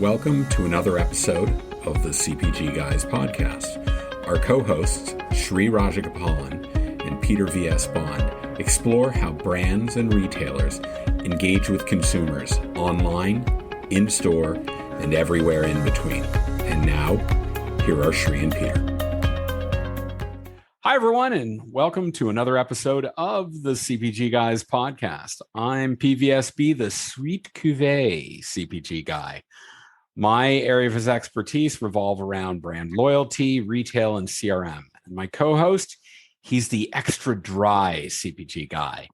Welcome to another episode of the CPG Guys podcast. Our co-hosts, Sri Rajagopalan and Peter V.S. Bond, explore how brands and retailers engage with consumers online, in-store, and everywhere in between. And now, here are Sri and Peter. Hi, everyone, and welcome to another episode of the CPG Guys podcast. I'm PVSB, the Sweet Cuvée CPG guy. My area of his expertise revolve around brand loyalty, retail, and CRM. And my co-host, he's the extra dry CPG guy.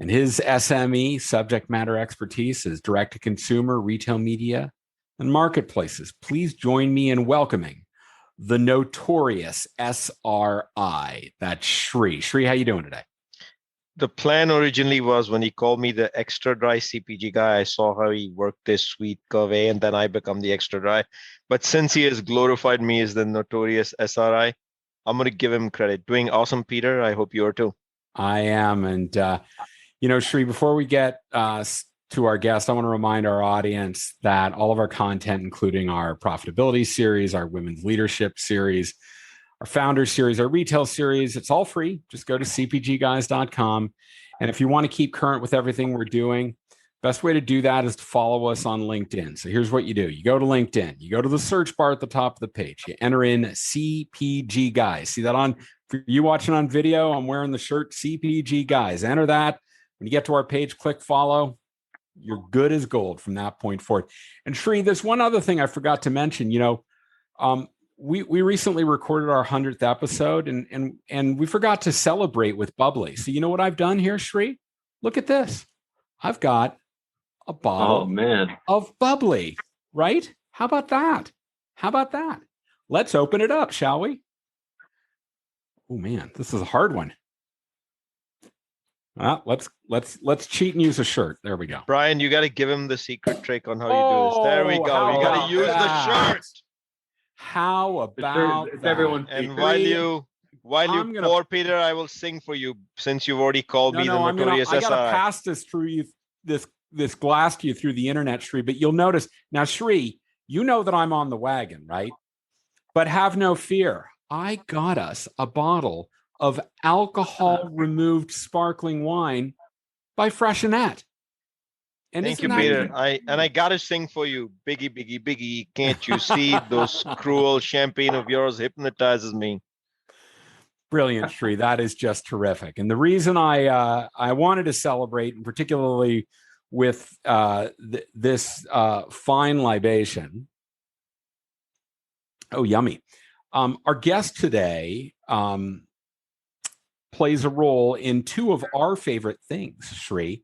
And his SME, subject matter expertise, is direct-to-consumer, retail media, and marketplaces. Please join me in welcoming the notorious SRI. That's Sri. Sri, how you doing today? The plan originally was when he called me the extra dry CPG guy, I saw how he worked this sweet cuvée, and then I become the extra dry. But since he has glorified me as the notorious SRI, I'm going to give him credit. Doing awesome, Peter. I hope you are too. I am. And, Sri, before we get to our guest, I want to remind our audience that all of our content, including our profitability series, our women's leadership series, our founder series, our retail series, it's all free. Just go to cpgguys.com. And if you want to keep current with everything we're doing, best way to do that is to follow us on LinkedIn. So here's what you do. You go to LinkedIn, you go to the search bar at the top of the page, you enter in CPG Guys. See that on, for you watching on video, I'm wearing the shirt CPG Guys. Enter that. When you get to our page, click follow. You're good as gold from that point forward. And Sri, there's one other thing I forgot to mention. We recently recorded our 100th episode and we forgot to celebrate with bubbly. So you know what I've done here, Sri? Look at this. I've got a bottle of bubbly, right? How about that? How about that? Let's open it up, shall we? Oh man, this is a hard one. Let's cheat and use a shirt. There we go. Bryan, you got to give him the secret trick on how you do this. There we go. You got to use the shirt. How about that? And while you pour, Peter, I will sing for you since you've already called me the notorious SRI. I got to pass this through you, this glass to you through the internet, Sri. But you'll notice now, Sri, you know that I'm on the wagon, right? But have no fear. I got us a bottle of alcohol-removed sparkling wine by Freixenet. And thank you, Peter. I got to sing for you. Biggie, biggie, biggie. Can't you see those cruel champagne of yours hypnotizes me? Brilliant, Sri. That is just terrific. And the reason I wanted to celebrate, and particularly with this fine libation. Oh, yummy. Our guest today plays a role in two of our favorite things, Sri.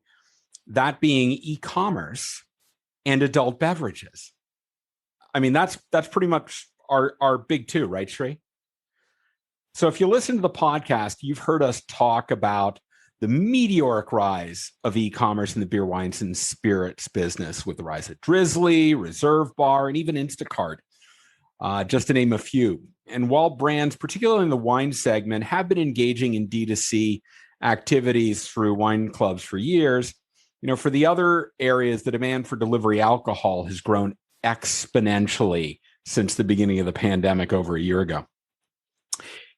That being e-commerce and adult beverages. I mean, that's pretty much our big two, right, Sri? So if you listen to the podcast, you've heard us talk about the meteoric rise of e-commerce in the beer, wines, and spirits business with the rise of Drizzly, Reserve Bar, and even Instacart, just to name a few. And while brands, particularly in the wine segment, have been engaging in D2C activities through wine clubs for years, for the other areas, the demand for delivery alcohol has grown exponentially since the beginning of the pandemic over a year ago.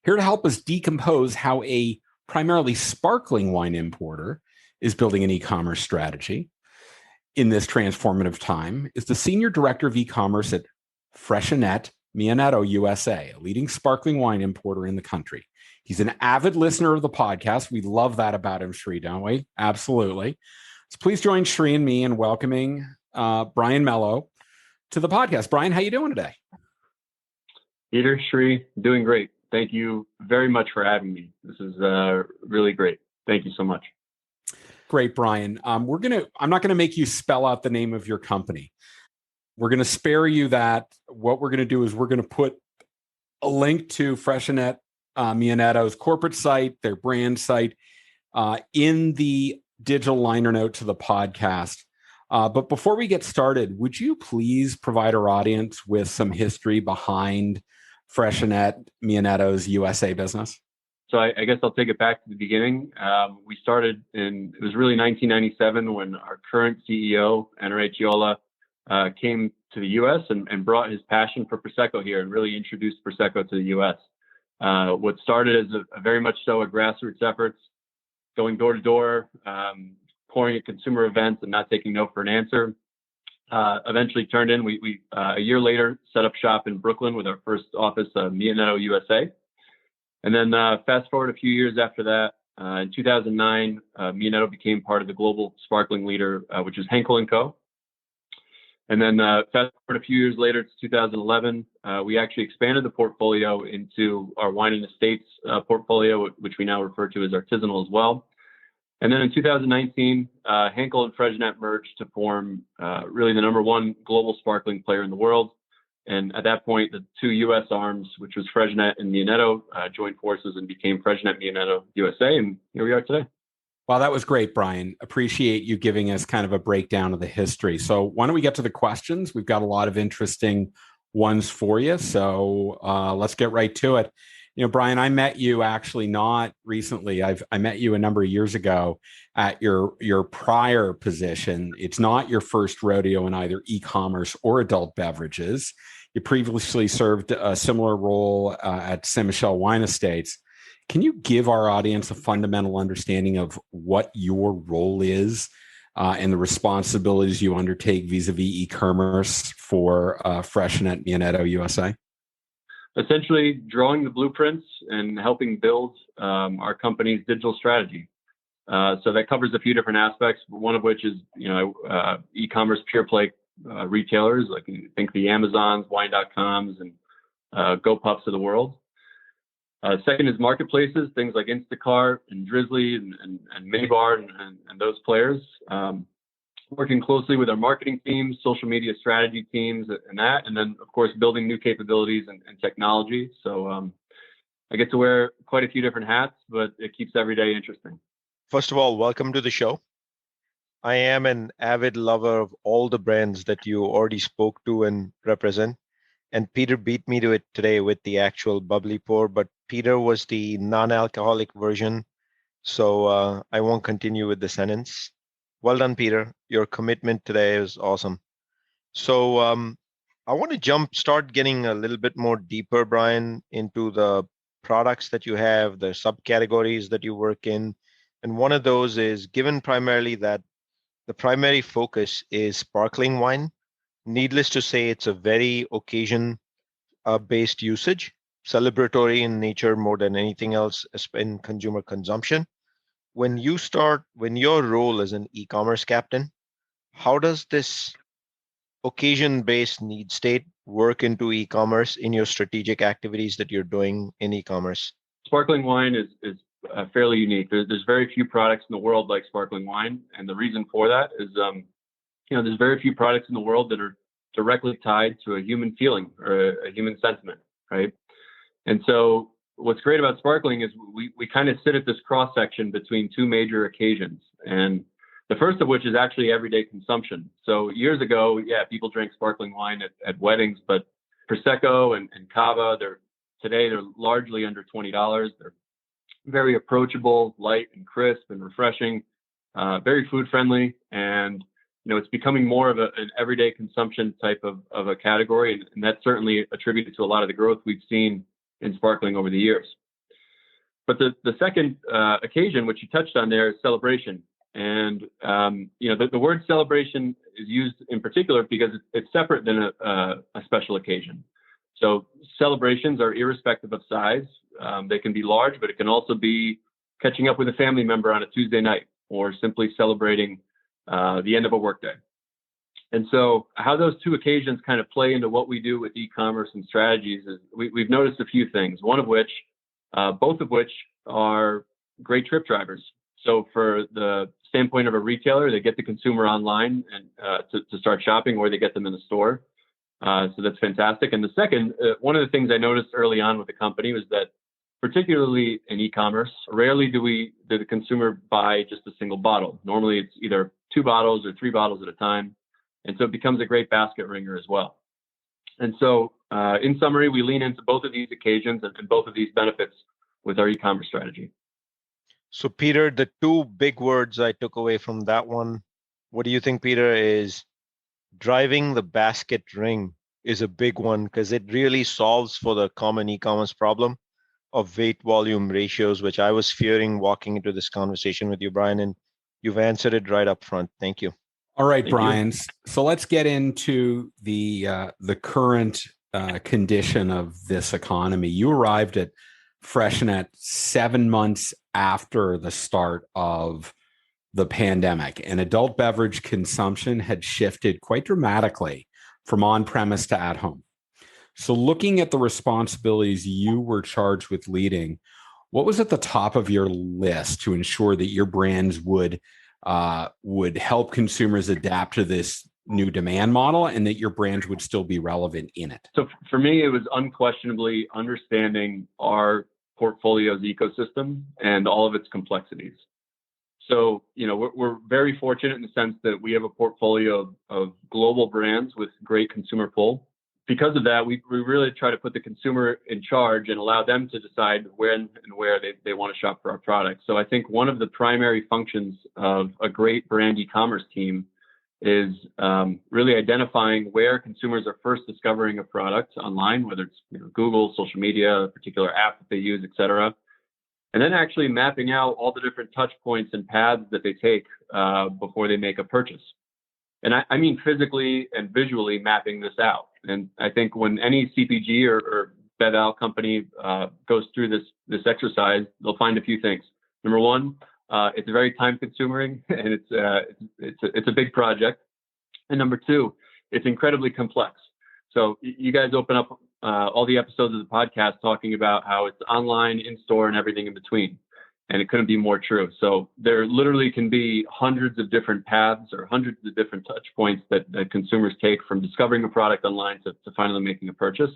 Here to help us decompose how a primarily sparkling wine importer is building an e-commerce strategy in this transformative time is the Senior Director of E-commerce at Freixenet Mionetto USA, a leading sparkling wine importer in the country. He's an avid listener of the podcast. We love that about him, Sri, don't we? Absolutely. So please join Sri and me in welcoming Bryan Melo to the podcast. Bryan, how you doing today? Peter, Sri, doing great. Thank you very much for having me. This is really great. Thank you so much. Great, Bryan. I'm not gonna make you spell out the name of your company. We're gonna spare you that. What we're gonna do is we're gonna put a link to Freixenet Mionetto's corporate site, their brand site, in the digital liner note to the podcast. But before we get started, would you please provide our audience with some history behind Freixenet Mionetto's USA business? So I guess I'll take it back to the beginning. We started it was really 1997 when our current CEO, Enrique Giola, came to the U.S. and brought his passion for Prosecco here and really introduced Prosecco to the U.S. What started as a very much so a grassroots efforts, going door to door, pouring at consumer events and not taking no for an answer, eventually turned in. We a year later set up shop in Brooklyn with our first office, Mionetto USA. And then fast forward a few years after that, in 2009, Mionetto became part of the global sparkling leader, which is Henkel & Co. And then fast forward a few years later to 2011, we actually expanded the portfolio into our wine and estates portfolio, which we now refer to as artisanal as well. And then in 2019, Henkel and Freixenet merged to form really the #1 global sparkling player in the world. And at that point, the two U.S. arms, which was Freixenet and Mionetto, joined forces and became Freixenet Mionetto USA. And here we are today. Well, that was great, Bryan. Appreciate you giving us kind of a breakdown of the history. So why don't we get to the questions? We've got a lot of interesting ones for you. So let's get right to it. You know, Bryan, I met you actually not recently. I met you a number of years ago at your prior position. It's not your first rodeo in either e-commerce or adult beverages. You previously served a similar role at Saint Michel Wine Estates. Can you give our audience a fundamental understanding of what your role is and the responsibilities you undertake vis-a-vis e-commerce for Freixenet Mionetto USA? Essentially, drawing the blueprints and helping build our company's digital strategy. So that covers a few different aspects. One of which is, e-commerce pure play retailers, like think the Amazons, Wine.coms, and GoPuffs of the world. Second is marketplaces, things like Instacart and Drizzly and Minibar and those players. Working closely with our marketing teams, social media strategy teams, and that. And then, of course, building new capabilities and technology. So I get to wear quite a few different hats, but it keeps every day interesting. First of all, welcome to the show. I am an avid lover of all the brands that you already spoke to and represent. And Peter beat me to it today with the actual bubbly pour, but Peter was the non-alcoholic version. So I won't continue with the sentence. Well done, Peter. Your commitment today is awesome. So I want to start getting a little bit more deeper, Bryan, into the products that you have, the subcategories that you work in. And one of those is, given primarily that the primary focus is sparkling wine, needless to say, it's a very occasion-based usage, celebratory in nature more than anything else in consumer consumption. When your role as an e-commerce captain, how does this occasion-based need state work into e-commerce in your strategic activities that you're doing in e-commerce? Sparkling wine is fairly unique. There's very few products in the world like sparkling wine. And the reason for that is, there's very few products in the world that are directly tied to a human feeling or a human sentiment, right? And so what's great about sparkling is we kind of sit at this cross section between two major occasions, and the first of which is actually everyday consumption. So years ago, people drank sparkling wine at weddings, but Prosecco and Cava, today they're largely under $20. They're very approachable, light and crisp and refreshing, very food friendly, and it's becoming more of an everyday consumption type of a category, and that's certainly attributed to a lot of the growth we've seen in sparkling over the years. But the second occasion, which you touched on there, is celebration. And the word celebration is used in particular because it's separate than a special occasion. So celebrations are irrespective of size. They can be large, but it can also be catching up with a family member on a Tuesday night, or simply celebrating the end of a workday. And so how those two occasions kind of play into what we do with e-commerce and strategies is we've noticed a few things, both of which are great trip drivers. So for the standpoint of a retailer, they get the consumer online and to start shopping, or they get them in the store. So that's fantastic. And the second, one of the things I noticed early on with the company was that, particularly in e-commerce, rarely do the consumer buy just a single bottle. Normally it's either 2 bottles or 3 bottles at a time. And so it becomes a great basket ringer as well. And so in summary, we lean into both of these occasions and both of these benefits with our e-commerce strategy. So Peter, the two big words I took away from that one, what do you think, Peter, is driving the basket ring is a big one because it really solves for the common e-commerce problem of weight volume ratios, which I was fearing walking into this conversation with you, Bryan, and you've answered it right up front. Thank you. All right, Thank you. Bryan. So let's get into the current condition of this economy. You arrived at Freixenet 7 months after the start of the pandemic, and adult beverage consumption had shifted quite dramatically from on-premise to at-home. So looking at the responsibilities you were charged with leading, what was at the top of your list to ensure that your brands would help consumers adapt to this new demand model and that your brands would still be relevant in it? So for me, it was unquestionably understanding our portfolio's ecosystem and all of its complexities. So, we're very fortunate in the sense that we have a portfolio of global brands with great consumer pull. Because of that, we really try to put the consumer in charge and allow them to decide when and where they want to shop for our products. So I think one of the primary functions of a great brand e-commerce team is really identifying where consumers are first discovering a product online, whether it's Google, social media, a particular app that they use, et cetera. And then actually mapping out all the different touch points and paths that they take before they make a purchase. And I mean physically and visually mapping this out. And I think when any CPG or bev company goes through this exercise, they'll find a few things. Number one, it's very time consuming and it's a big project. And number two, it's incredibly complex. So you guys open up all the episodes of the podcast talking about how it's online, in store, and everything in between. And it couldn't be more true. So there literally can be hundreds of different paths or hundreds of different touch points that consumers take from discovering a product online to finally making a purchase.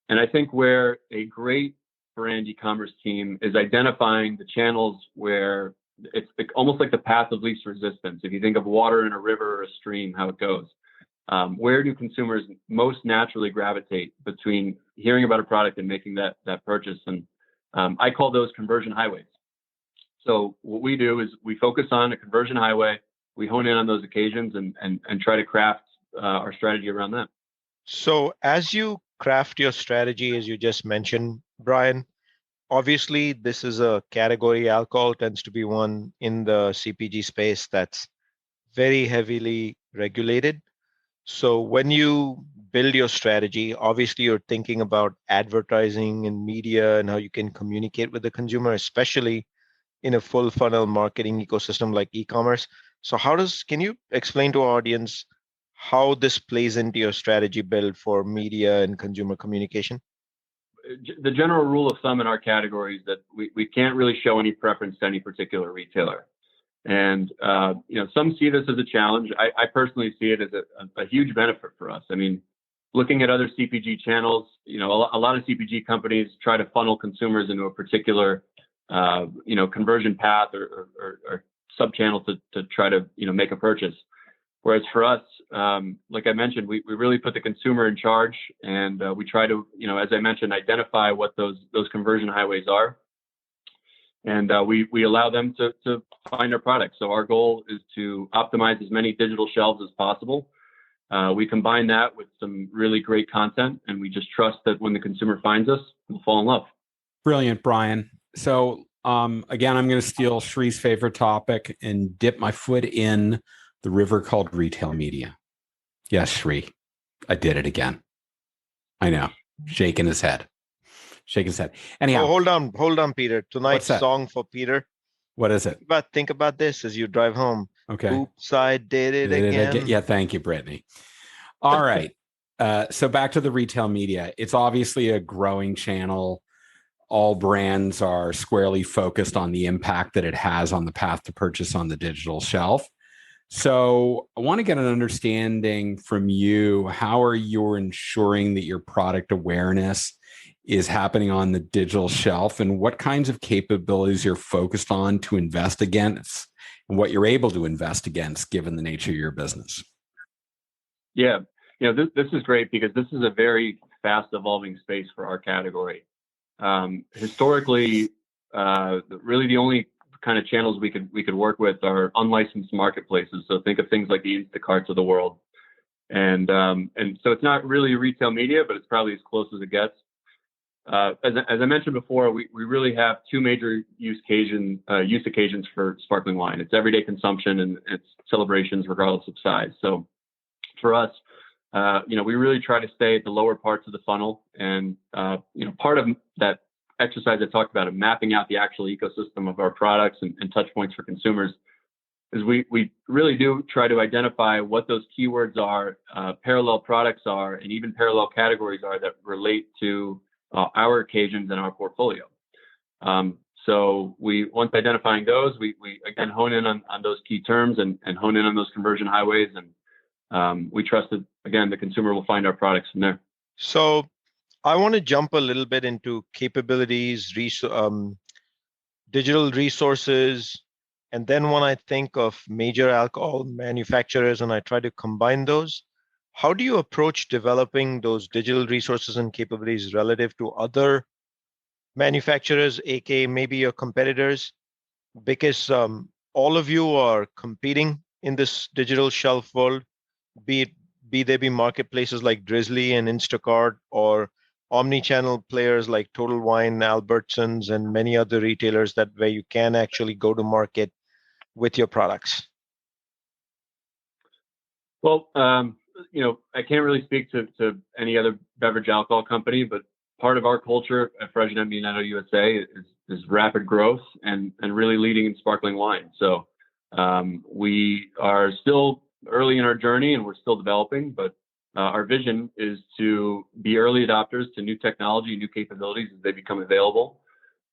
And I think where a great brand e-commerce team is identifying the channels where it's almost like the path of least resistance. If you think of water in a river or a stream, how it goes. Where do consumers most naturally gravitate between hearing about a product and making that purchase? And I call those conversion highways. So what we do is we focus on a conversion highway, we hone in on those occasions and try to craft our strategy around that. So as you craft your strategy, as you just mentioned, Bryan, obviously this is a category. Alcohol tends to be one in the CPG space that's very heavily regulated. So when you build your strategy, obviously you're thinking about advertising and media and how you can communicate with the consumer, especially in a full funnel marketing ecosystem like e-commerce. So can you explain to our audience how this plays into your strategy build for media and consumer communication? The general rule of thumb in our category is that we can't really show any preference to any particular retailer. And, some see this as a challenge. I personally see it as a huge benefit for us. I mean, looking at other CPG channels, a lot of CPG companies try to funnel consumers into a particular, conversion path or sub-channel to try to, make a purchase. Whereas for us, like I mentioned, we really put the consumer in charge and we try to, as I mentioned, identify what those conversion highways are. And we allow them to find our products. So our goal is to optimize as many digital shelves as possible. We combine that with some really great content, and we just trust that when the consumer finds us, we'll fall in love. Brilliant, Bryan. So again, I'm going to steal Shree's favorite topic and dip my foot in the river called retail media. Yes, Shree, I did it again. I know, shaking his head. Anyhow, hold on, Peter. Tonight's song for Peter. What is it? Think about this as you drive home. Okay. Oops, I did it again. Yeah, thank you, Brittany. All right. So back to the retail media. It's obviously a growing channel. All brands are squarely focused on the impact that it has on the path to purchase on the digital shelf. So I want to get an understanding from you. How are you ensuring that your product awareness is happening on the digital shelf, and what kinds of capabilities you're focused on to invest against and what you're able to invest against given the nature of your business? Yeah, this is great because this is a very fast evolving space for our category. Historically, really the only kind of channels we could work with are unlicensed marketplaces. So think of things like the Instacarts of the world. And so it's not really retail media, but it's probably as close as it gets. As I mentioned before, we really have two major use occasions for sparkling wine. It's everyday consumption and it's celebrations regardless of size. So for us, we really try to stay at the lower parts of the funnel. And, part of that exercise I talked about of mapping out the actual ecosystem of our products and touch points for consumers is we really do try to identify what those keywords are, parallel products are, and even parallel categories are that relate to our occasions and our portfolio. So once identifying those, we again hone in on those key terms and hone in on those conversion highways. And we trust that, again, the consumer will find our products from there. So I want to jump a little bit into capabilities, digital resources. And then when I think of major alcohol manufacturers and I try to combine those, how do you approach developing those digital resources and capabilities relative to other manufacturers, aka maybe your competitors? Because all of you are competing in this digital shelf world, be they be marketplaces like Drizzly and Instacart, or omni-channel players like Total Wine, Albertsons, and many other retailers where you can actually go to market with your products. Well, I can't really speak to any other beverage alcohol company, but part of our culture at Freixenet Mionetto USA is rapid growth and really leading in sparkling wine. So we are still early in our journey and we're still developing, but our vision is to be early adopters to new technology, new capabilities as they become available,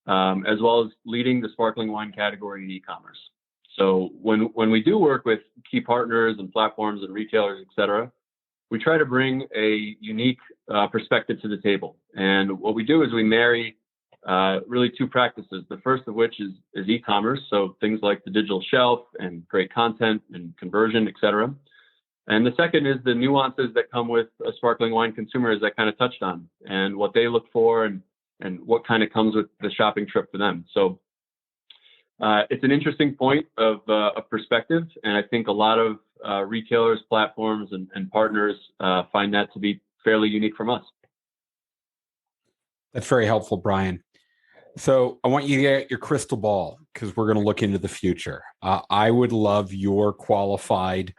as well as leading the sparkling wine category in e-commerce. So when we do work with key partners and platforms and retailers, et cetera, we try to bring a unique perspective to the table. And what we do is we marry really two practices. The first of which is e-commerce, so things like the digital shelf and great content and conversion, et cetera. And the second is the nuances that come with a sparkling wine consumer, as I kind of touched on, and what they look for and what kind of comes with the shopping trip for them. So it's an interesting point of perspective, and I think a lot of retailers, platforms, and partners find that to be fairly unique from us. That's very helpful, Bryan. So I want you to get your crystal ball because we're going to look into the future. I would love your qualified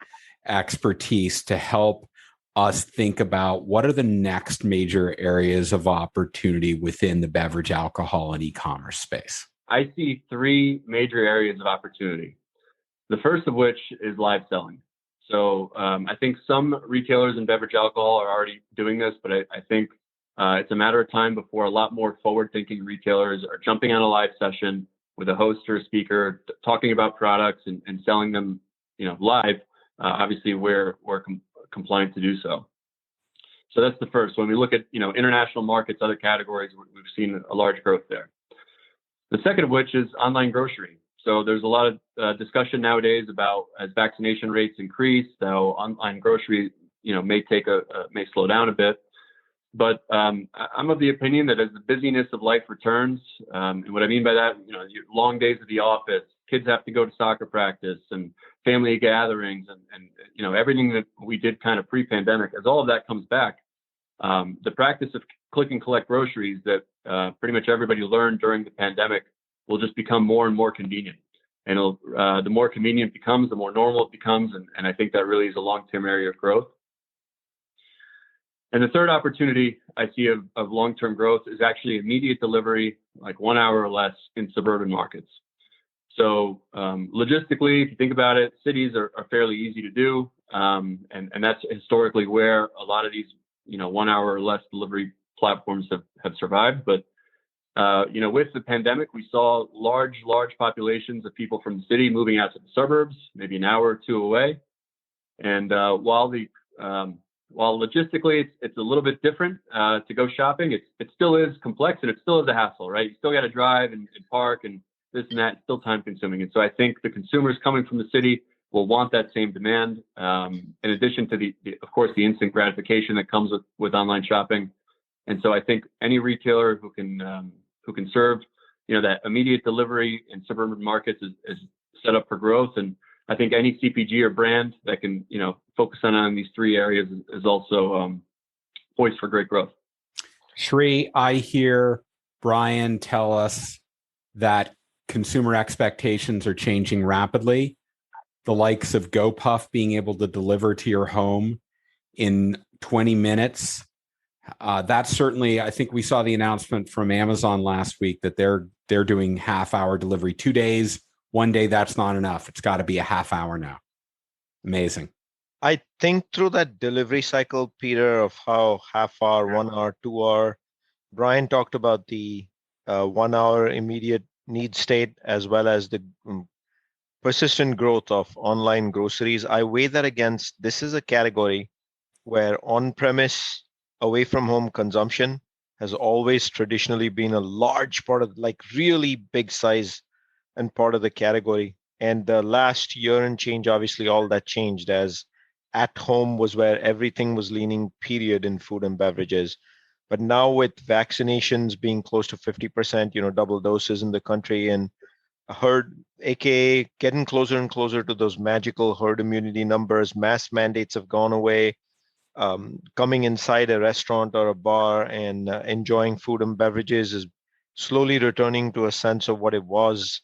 expertise to help us think about what are the next major areas of opportunity within the beverage, alcohol, and e-commerce space. I see three major areas of opportunity. The first of which is live selling. So I think some retailers in beverage alcohol are already doing this, but I think it's a matter of time before a lot more forward-thinking retailers are jumping on a live session with a host or a speaker, talking about products and selling them, live. Obviously, we're compliant to do so. So that's the first. When we look at international markets, other categories, we've seen a large growth there. The second of which is online grocery. So there's a lot of discussion nowadays about as vaccination rates increase, how online grocery, may slow down a bit. But I'm of the opinion that as the busyness of life returns, and what I mean by that, long days at the office, kids have to go to soccer practice and family gatherings and everything that we did kind of pre-pandemic, as all of that comes back, the practice of click and collect groceries that pretty much everybody learned during the pandemic will just become more and more convenient. And the more convenient it becomes, the more normal it becomes. And I think that really is a long-term area of growth. And the third opportunity I see of long-term growth is actually immediate delivery, like 1 hour or less in suburban markets. So logistically, if you think about it, cities are fairly easy to do. And that's historically where a lot of these, 1 hour or less delivery platforms have survived. But, with the pandemic, we saw large populations of people from the city moving out to the suburbs, maybe an hour or two away. And while logistically it's a little bit different to go shopping, it still is complex and it still is a hassle, right? You still got to drive and park and this and that. It's still time consuming. And so I think the consumers coming from the city will want that same demand. In addition to of course, the instant gratification that comes with online shopping. And so I think any retailer who can serve that immediate delivery in suburban markets is set up for growth. And I think any CPG or brand that can, focus on these three areas is also poised for great growth. Sri, I hear Bryan tell us that consumer expectations are changing rapidly. The likes of GoPuff being able to deliver to your home in 20 minutes. That's certainly, I think we saw the announcement from Amazon last week that they're doing half-hour delivery. 2 days, 1 day, that's not enough. It's got to be a half hour now. Amazing. I think through that delivery cycle, Peter, of how half hour, 1 hour, 2 hour, Bryan talked about the 1 hour immediate need state as well as the persistent growth of online groceries. I weigh that against, this is a category where on-premise, away from home consumption has always traditionally been a large part of, like, really big size and part of the category. And the last year and change, obviously all that changed as at home was where everything was leaning, period, in food and beverages. But now with vaccinations being close to 50%, double doses in the country, and herd, aka getting closer and closer to those magical herd immunity numbers, mask mandates have gone away. Coming inside a restaurant or a bar and enjoying food and beverages is slowly returning to a sense of what it was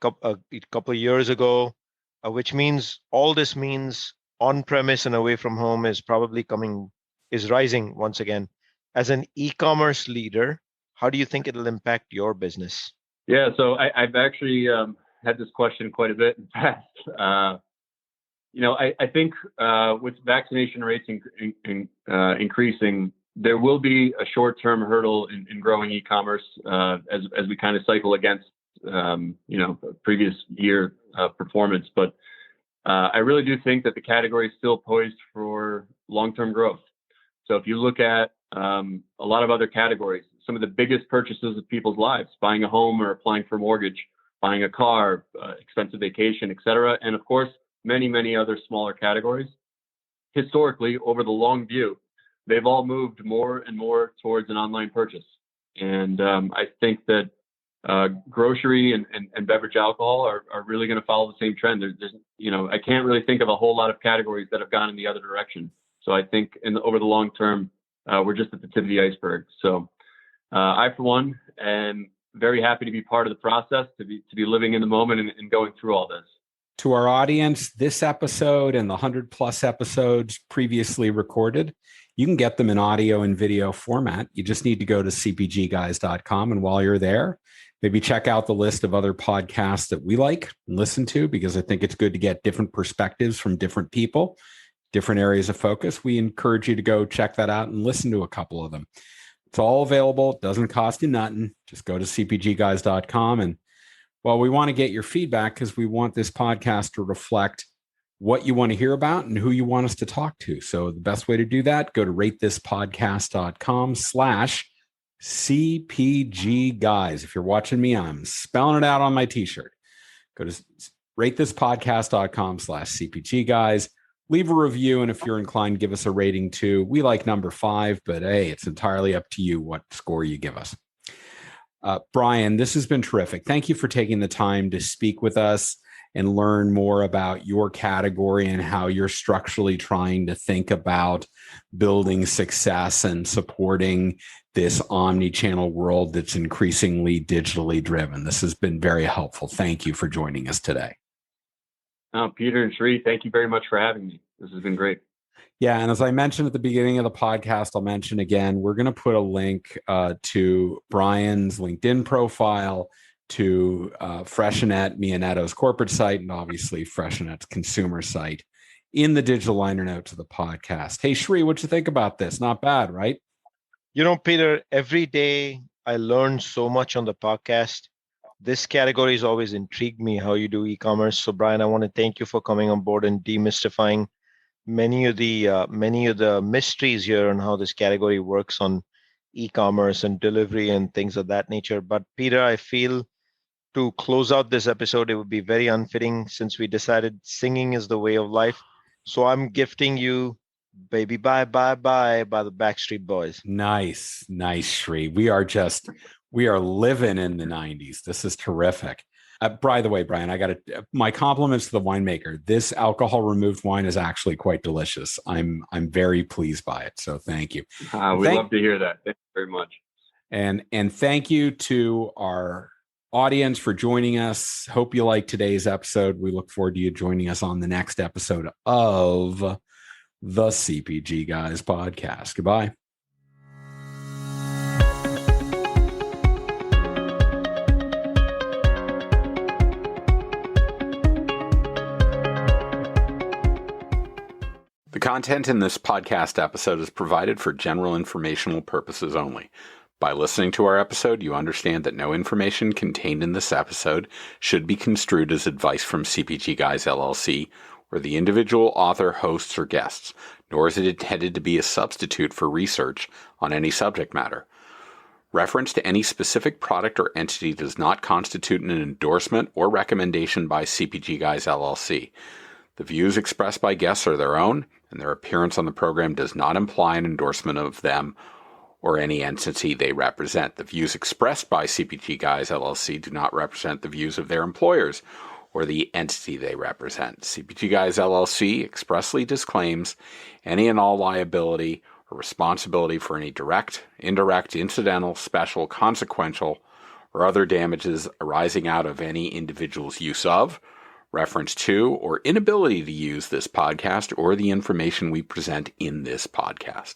a couple of years ago, which means all this means on-premise and away from home is rising once again. As an e-commerce leader, how do you think it'll impact your business? Yeah, so I've actually had this question quite a bit in the past. I think with vaccination rates increasing, there will be a short-term hurdle in growing e-commerce as we kind of cycle against previous year performance. But I really do think that the category is still poised for long-term growth. So if you look at a lot of other categories, some of the biggest purchases of people's lives, buying a home or applying for a mortgage, buying a car, expensive vacation, et cetera, and of course, many, many other smaller categories, historically, over the long view, they've all moved more and more towards an online purchase. And I think that grocery and beverage alcohol are really going to follow the same trend. I can't really think of a whole lot of categories that have gone in the other direction. So I think over the long term, we're just at the tip of the iceberg. So I, for one, am very happy to be part of the process, to be living in the moment and going through all this. To our audience, this episode and the 100+ episodes previously recorded, you can get them in audio and video format. You just need to go to cpgguys.com. And while you're there, maybe check out the list of other podcasts that we like and listen to, because I think it's good to get different perspectives from different people, different areas of focus. We encourage you to go check that out and listen to a couple of them. It's all available. It doesn't cost you nothing. Just go to cpgguys.com. And well, we want to get your feedback because we want this podcast to reflect what you want to hear about and who you want us to talk to. So the best way to do that, go to ratethispodcast.com/CPG guys. If you're watching me, I'm spelling it out on my t-shirt. Go to ratethispodcast.com/CPG guys. Leave a review. And if you're inclined, give us a rating too. We like number 5, but hey, it's entirely up to you what score you give us. Bryan, this has been terrific. Thank you for taking the time to speak with us and learn more about your category and how you're structurally trying to think about building success and supporting this omni-channel world that's increasingly digitally driven. This has been very helpful. Thank you for joining us today. Peter and Sri, thank you very much for having me. This has been great. Yeah, and as I mentioned at the beginning of the podcast, I'll mention again, we're going to put a link to Bryan's LinkedIn profile, to Freixenet Mionetto's corporate site, and obviously Freixenet's consumer site in the digital liner notes of the podcast. Hey, Sri, what you think about this? Not bad, right? Peter, every day I learn so much on the podcast. This category has always intrigued me, how you do e-commerce. So, Bryan, I want to thank you for coming on board and demystifying many of the mysteries here on how this category works on e-commerce and delivery and things of that nature. But Peter, I feel to close out this episode, it would be very unfitting since we decided singing is the way of life. So I'm gifting you Baby Bye Bye Bye by the Backstreet Boys. Nice, Sri. We are living in the 90s. This is terrific. By the way, Bryan, my compliments to the winemaker. This alcohol removed wine is actually quite delicious. I'm very pleased by it. So thank you. We love to hear that. Thank you very much. And thank you to our audience for joining us. Hope you liked today's episode. We look forward to you joining us on the next episode of the CPG Guys podcast. Goodbye. The content in this podcast episode is provided for general informational purposes only. By listening to our episode, you understand that no information contained in this episode should be construed as advice from CPG Guys LLC or the individual author, hosts, or guests, nor is it intended to be a substitute for research on any subject matter. Reference to any specific product or entity does not constitute an endorsement or recommendation by CPG Guys LLC. The views expressed by guests are their own, and their appearance on the program does not imply an endorsement of them or any entity they represent. The views expressed by CPG Guys LLC do not represent the views of their employers or the entity they represent. CPG Guys LLC expressly disclaims any and all liability or responsibility for any direct, indirect, incidental, special, consequential, or other damages arising out of any individual's use of, reference to, or inability to use this podcast or the information we present in this podcast.